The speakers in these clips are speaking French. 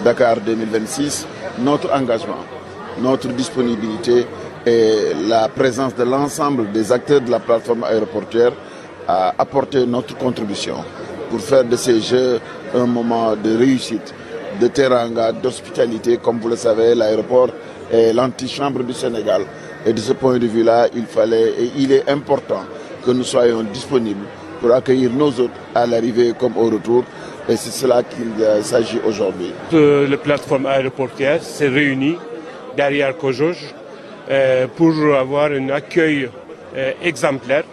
Dakar 2026, notre engagement, notre disponibilité et la présence de l'ensemble des acteurs de la plateforme aéroportuaire à apporter notre contribution pour faire de ces Jeux un moment de réussite, de teranga, d'hospitalité. Comme vous le savez, l'aéroport est l'antichambre du Sénégal. Et de ce point de vue-là, il est important que nous soyons disponibles pour accueillir nos hôtes à l'arrivée comme au retour. Et c'est cela qu'il s'agit aujourd'hui. La plateforme aéroportuaire s'est réunie derrière Cogeoges pour avoir un accueil exemplaire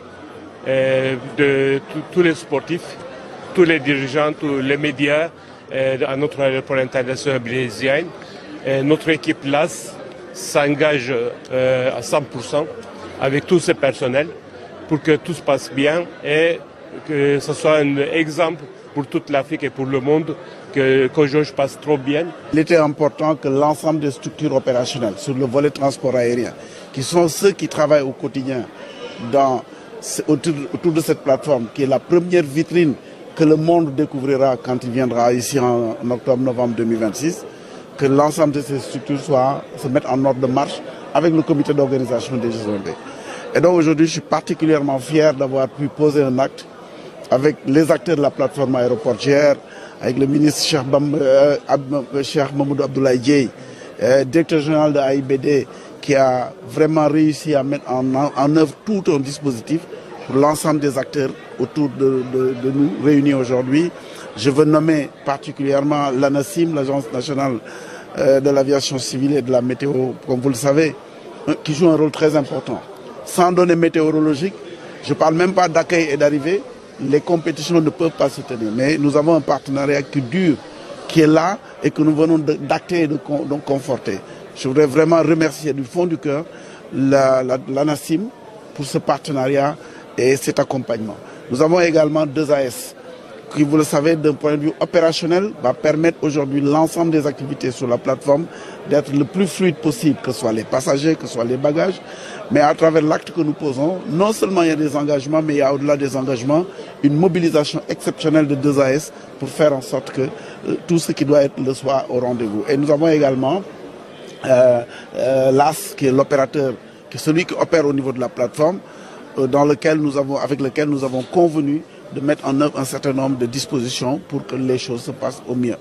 de tous les sportifs, tous les dirigeants, tous les médias à notre aéroport international brésilien. Notre équipe LAS s'engage à 100% avec tous ses personnels pour que tout se passe bien et que ce soit un exemple pour toute l'Afrique et pour le monde que Cogeoges passe trop bien. Il était important que l'ensemble des structures opérationnelles sur le volet transport aérien, qui sont ceux qui travaillent au quotidien autour de cette plateforme, qui est la première vitrine que le monde découvrira quand il viendra ici en octobre-novembre 2026, que l'ensemble de ces structures se mettent en ordre de marche avec le comité d'organisation des Jeux Olympiques. Et donc aujourd'hui, je suis particulièrement fier d'avoir pu poser un acte avec les acteurs de la plateforme aéroportuaire, avec le ministre Cheikh Mamadou Abdoulaye Dièye, directeur général de AIBD, qui a vraiment réussi à mettre en œuvre tout un dispositif pour l'ensemble des acteurs autour de nous réunis aujourd'hui. Je veux nommer particulièrement l'ANACIM, l'Agence nationale de l'aviation civile et de la météo, comme vous le savez, qui joue un rôle très important. Sans données météorologiques, je ne parle même pas d'accueil et d'arrivée, les compétitions ne peuvent pas se tenir. Mais nous avons un partenariat qui dure, qui est là et que nous venons d'acter et de conforter. Je voudrais vraiment remercier du fond du cœur l'ANACIM pour ce partenariat et cet accompagnement. Nous avons également 2 AS qui, vous le savez, d'un point de vue opérationnel, va permettre aujourd'hui l'ensemble des activités sur la plateforme d'être le plus fluide possible, que ce soit les passagers, que ce soit les bagages. Mais à travers l'acte que nous posons, non seulement il y a des engagements, mais il y a au-delà des engagements, une mobilisation exceptionnelle de 2 AS pour faire en sorte que tout ce qui doit être le soit au rendez-vous. Et nous avons également l'AS, qui est l'opérateur, qui est celui qui opère au niveau de la plateforme, avec lequel nous avons convenu de mettre en œuvre un certain nombre de dispositions pour que les choses se passent au mieux.